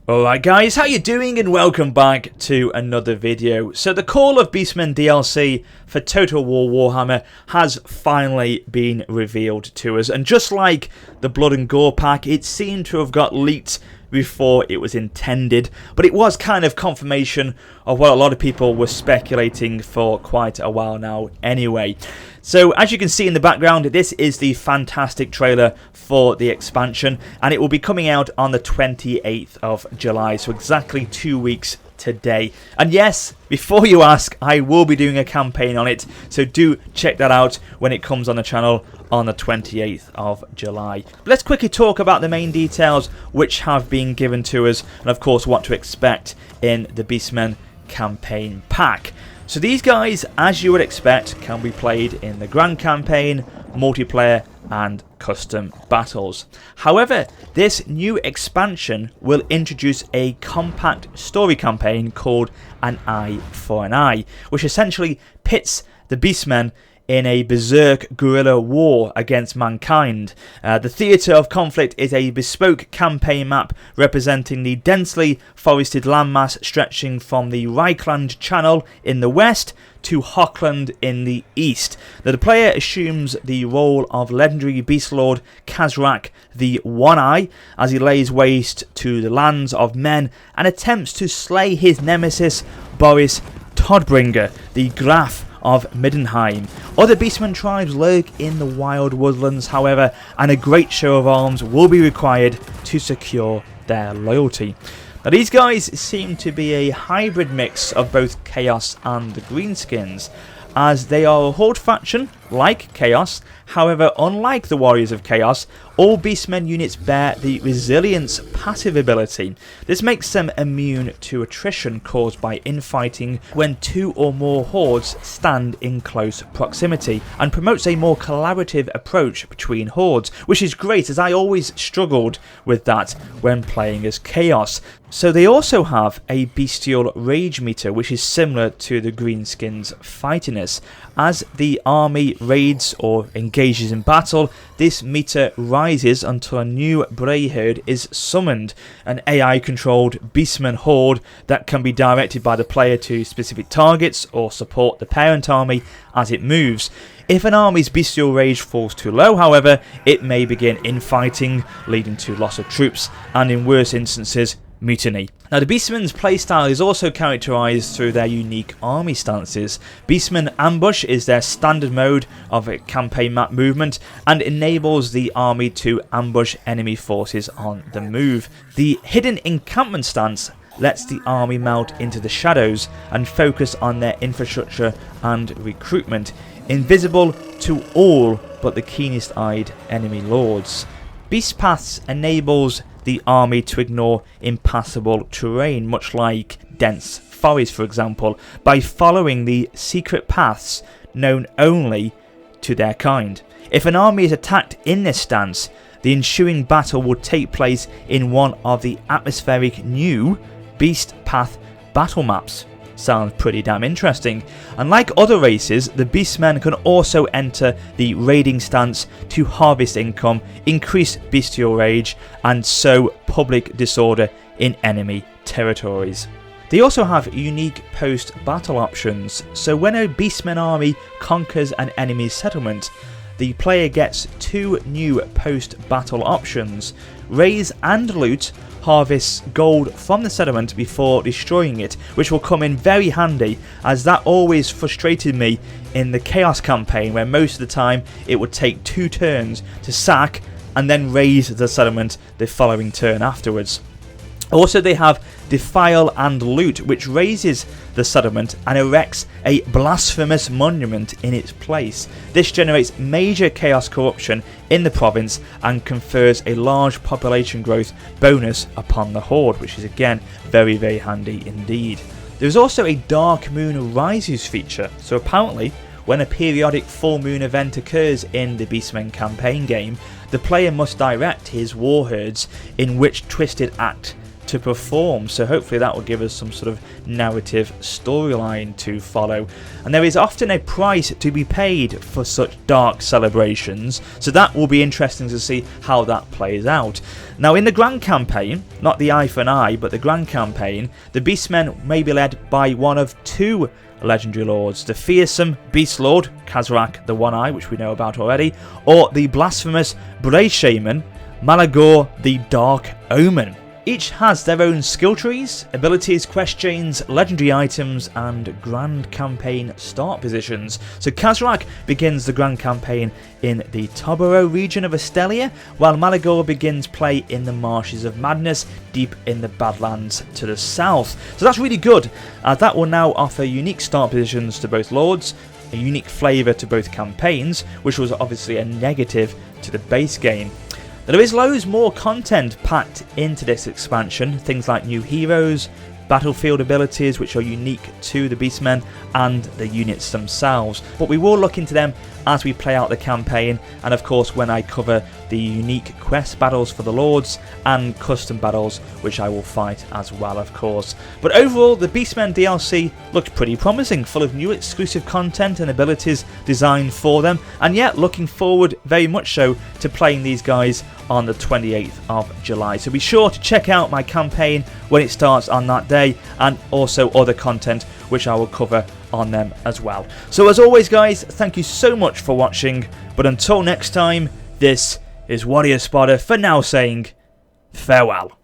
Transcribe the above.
Alright guys, how you doing and welcome back to another video. So the Call of Beastmen DLC for Total War Warhammer has finally been revealed to us, and just like the Blood and Gore pack, it seemed to have got leaked before it was intended, but it was kind of confirmation of what a lot of people were speculating for quite a while now anyway. So as you can see in the background, this is the fantastic trailer for the expansion, and it will be coming out on the 28th of July, so exactly 2 weeks today. And yes, before you ask, I will be doing a campaign on it, so do check that out when it comes on the channel on the 28th of July. But let's quickly talk about the main details which have been given to us, and of course what to expect in the Beastmen campaign pack. So these guys, as you would expect, can be played in the Grand Campaign, multiplayer and custom battles. However, this new expansion will introduce a compact story campaign called An Eye for an Eye, which essentially pits the Beastmen in a berserk guerrilla war against mankind. The theatre of conflict is a bespoke campaign map representing the densely forested landmass stretching from the Reichland Channel in the west to Hochland in the east. The player assumes the role of legendary beast lord Kazrak the One-Eye as he lays waste to the lands of men and attempts to slay his nemesis Boris Todbringer, the Graf of Middenheim. Other Beastmen tribes lurk in the wild woodlands, however, and a great show of arms will be required to secure their loyalty. Now these guys seem to be a hybrid mix of both Chaos and the Greenskins, as they are a horde faction like Chaos. However, unlike the Warriors of Chaos, all Beastmen units bear the Resilience passive ability. This makes them immune to attrition caused by infighting when two or more hordes stand in close proximity, and promotes a more collaborative approach between hordes, which is great, as I always struggled with that when playing as Chaos. So they also have a bestial rage meter, which is similar to the Greenskins' fightiness. As the army raids or engages in battle, this meter rises until a new bray herd is summoned, an AI-controlled Beastman horde that can be directed by the player to specific targets or support the parent army as it moves. If an army's bestial rage falls too low, however, it may begin infighting, leading to loss of troops, and in worse instances, mutiny. Now the Beastmen's playstyle is also characterised through their unique army stances. Beastman Ambush is their standard mode of a campaign map movement and enables the army to ambush enemy forces on the move. The Hidden Encampment stance lets the army melt into the shadows and focus on their infrastructure and recruitment, invisible to all but the keenest-eyed enemy lords. Beast Paths enables the army to ignore impassable terrain, much like dense forests for example, by following the secret paths known only to their kind. If an army is attacked in this stance, the ensuing battle will take place in one of the atmospheric new Beast Path battle maps. Sounds pretty damn interesting. Unlike other races, the Beastmen can also enter the raiding stance to harvest income, increase bestial rage, and sow public disorder in enemy territories. They also have unique post-battle options, so when a Beastmen army conquers an enemy's settlement, the player gets two new post-battle options. Raise and loot harvests gold from the settlement before destroying it, which will come in very handy, as that always frustrated me in the Chaos campaign, where most of the time it would take 2 turns to sack and then raise the settlement the following turn afterwards. Also they have Defile and Loot, which raises the settlement and erects a blasphemous monument in its place. This generates major chaos corruption in the province and confers a large population growth bonus upon the horde, which is again very handy indeed. There is also a Dark Moon Rises feature, so apparently when a periodic full moon event occurs in the Beastmen campaign game, the player must direct his war herds in which twisted act to perform, so hopefully that will give us some sort of narrative storyline to follow. And there is often a price to be paid for such dark celebrations, so that will be interesting to see how that plays out. Now in the Grand Campaign, not the Eye for an Eye, but the Grand Campaign, the Beastmen may be led by one of two legendary lords: the fearsome Beast Lord, Kazarak the One Eye, which we know about already, or the blasphemous Bray Shaman, Malagor the Dark Omen. Each has their own skill trees, abilities, quest chains, legendary items, and Grand Campaign start positions. So Kazarak begins the Grand Campaign in the Toboro region of Estelia, while Malagor begins play in the Marshes of Madness, deep in the Badlands to the south. So that's really good, as that will now offer unique start positions to both lords, a unique flavour to both campaigns, which was obviously a negative to the base game. There is loads more content packed into this expansion, things like new heroes, battlefield abilities which are unique to the Beastmen and the units themselves, but we will look into them as we play out the campaign, and of course when I cover the unique quest battles for the lords and custom battles which I will fight as well, of course. But overall, the Beastmen DLC looked pretty promising, full of new exclusive content and abilities designed for them, and yet looking forward very much so to playing these guys on the 28th of July. So be sure to check out my campaign when it starts on that day, and also other content which I will cover on them as well. So as always guys, thank you so much for watching, but until next time, this is Warrior Spotter for now saying farewell.